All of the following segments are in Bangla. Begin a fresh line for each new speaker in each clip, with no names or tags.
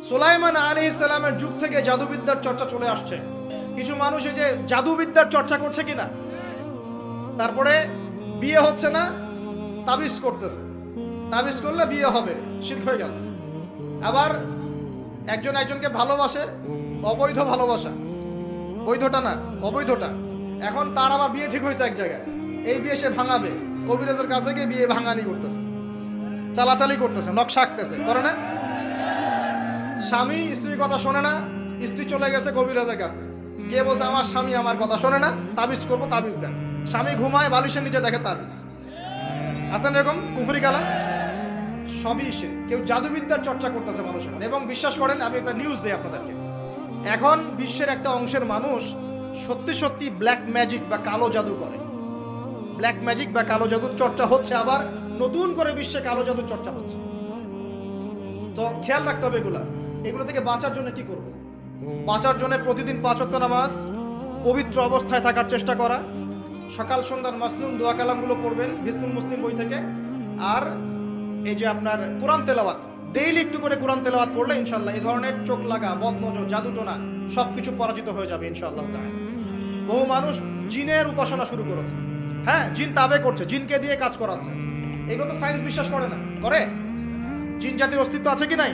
সুলাইমান আলাইহিস সালামের যুগ থেকে জাদুবিদ্যার চর্চা চলে আসছে। কিছু মানুষ এই যে জাদুবিদ্যার চর্চা করছে কিনা, তারপরে বিয়ে হচ্ছে না, তাবিজ করতেছে, তাবিজ করলে বিয়ে হবে, শিরক হয়ে গেল। আবার একজন একজনকে ভালোবাসে, অবৈধ ভালোবাসা, বৈধটা না অবৈধটা। এখন তার আবার বিয়ে ঠিক হয়েছে এক জায়গায়, এই বিয়ে সে ভাঙাবে, কবিরাজের কাছে গিয়ে বিয়ে ভাঙানি করতেছে, চালাচালি করতেছে, নকশা আঁকতেছে, করে না? স্বামী স্ত্রীর কথা শোনে না, স্ত্রী চলে গেছে কবিরাজের কাছে, গিয়ে বলছে আমার স্বামী আমার কথা শোনে না, তাবিজ করবো, তাবিজ দেন। স্বামী ঘুমায়, বালিশের নিচে দেখে তাবিজ। আসেন এরকম কুফরি কালা, সবই সে। কেউ জাদুবিদ্যার চর্চা করতেছে মানুষের। এবং বিশ্বাস করেন, আমি একটা নিউজ দিই আপনাদেরকে, এখন বিশ্বের একটা অংশের মানুষ সত্যি সত্যি ব্ল্যাক ম্যাজিক বা কালো জাদু করে। ব্ল্যাক ম্যাজিক বা কালো জাদুর চর্চা হচ্ছে, আবার নতুন করে বিশ্বে কালো জাদুর চর্চা হচ্ছে। তো খেয়াল রাখতে হবে এগুলো থেকে বাঁচার জন্য কি করব? বাঁচার জন্য প্রতিদিন 5 ওয়াক্ত নামাজ, পবিত্র অবস্থায় থাকার চেষ্টা করা, সকাল সন্ধ্যার মাসনুন দোয়া কালামগুলো পড়বেন হিজবুল মুসলিম বই থেকে। আর এই যে আপনার কোরআন তেলাওয়াত, ডেইলি একটু করে কোরআন তেলাওয়াত করলে ইনশাআল্লাহ এই ধরনের চোখ লাগা, বদনজর, জাদুটোনা সবকিছু পরাজিত হয়ে যাবে ইনশাআল্লাহ তাআলা। বহু মানুষ জিনের উপাসনা শুরু করেছে, হ্যাঁ, জিন তাবে করছে, জিনকে দিয়ে কাজ করাচ্ছে। এগুলো তো সায়েন্স বিশ্বাস করে না, করে? জিন জাতির অস্তিত্ব আছে কি নাই?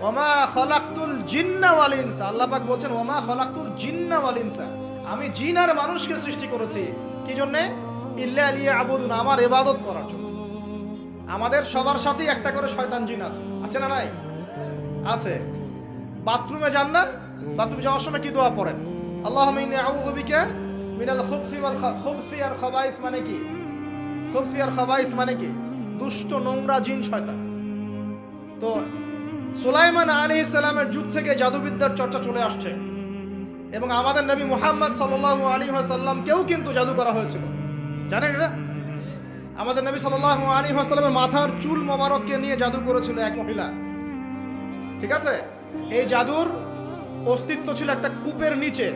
ওমা খলাকতুল জিন্না ওয়াল ইনসা, আল্লাহ পাক বলছেন ওমা খলাকতুল জিন্না ওয়াল ইনসা, আমি জিন আর মানুষকে সৃষ্টি করেছি কি জন্য? ইল্লা লিয়াবুদুন, আমার ইবাদত করার জন্য। আমাদের সবার সাথেই একটা করে শয়তান জিন আছে, আছে না নাই? আছে। বাথরুমে যান না, বাথরুমে যাওয়ার সময় কি দোয়া পড়েন? আল্লাহুম্মা ইন্নী আউযু বিকা মিনাল খুবসি ওয়াল খুবসি আর খাবাইস, মানে কি? খুবসি আর খাবাইস মানে কি? দুষ্ট নোংরা জিন শয়তান। তো সুলাইমান আলাইহিস সালামের যুগ থেকে জাদুবিদ্যার চর্চা চলে আসছে। এবং আমাদের নবী মুহাম্মদ সাল্লাল্লাহু আলাইহি ওয়াসাল্লামকেও কিন্তু জাদু করা হয়েছিল, জানেন এটা? আমাদের নবী সাল্লাল্লাহু আলাইহি ওয়াসাল্লামের মাথার চুল মোবারককে নিয়ে জাদু করেছিল এক মহিলা, ঠিক আছে? এই জাদুর অস্তিত্ব ছিল একটা কূপের নিচে।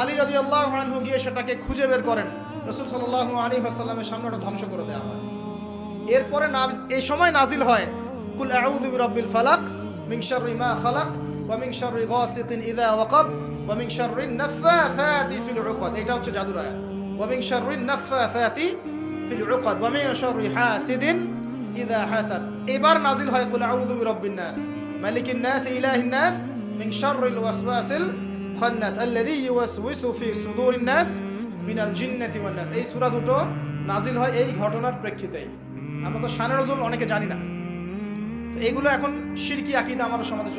আলী রাদিয়াল্লাহু আনহু গিয়ে সেটাকে খুঁজে বের করেন, রাসূল সাল্লাল্লাহু আলাইহি ওয়াসাল্লামের সামনে ওটা ধ্বংস করে দেওয়া হয়। এরপরে এই সময় নাজিল হয় কুল আউযু বিরাব্বিল ফালাক মিন শাররি মা খালাক ওয়া মিন শাররি গাসিকিন ইযা ওয়াকাব ওয়া মিন শাররিন নাফাসাতি ফিল উকাদ। এটা হচ্ছে জাদুর আয়াত। ওয়া মিন শাররিন নাফাসাতি ফিল উকাদ ওয়া মিন শাররি হাসিদিন ইযা হাসাদ। এবার নাজিল হয় কুল আউযু বিরাব্বিন নাস মালিকিন নাস ইলাহিন নাস মিন শাররিল ওয়াসওয়াসিল খান্নাস আল্লাযী ইউওয়াসওয়িসু ফি সুদুরিন নাস মিনাল জিন্নাতি ওয়ান নাস। এই সূরা দুটো নাজিল হয় এই ঘটনার প্রেক্ষিতেই। আমরা তো শানে নজুল অনেকে জানি না। তো এগুলো এখন শিরকি আকীদা আমাদের সমাজে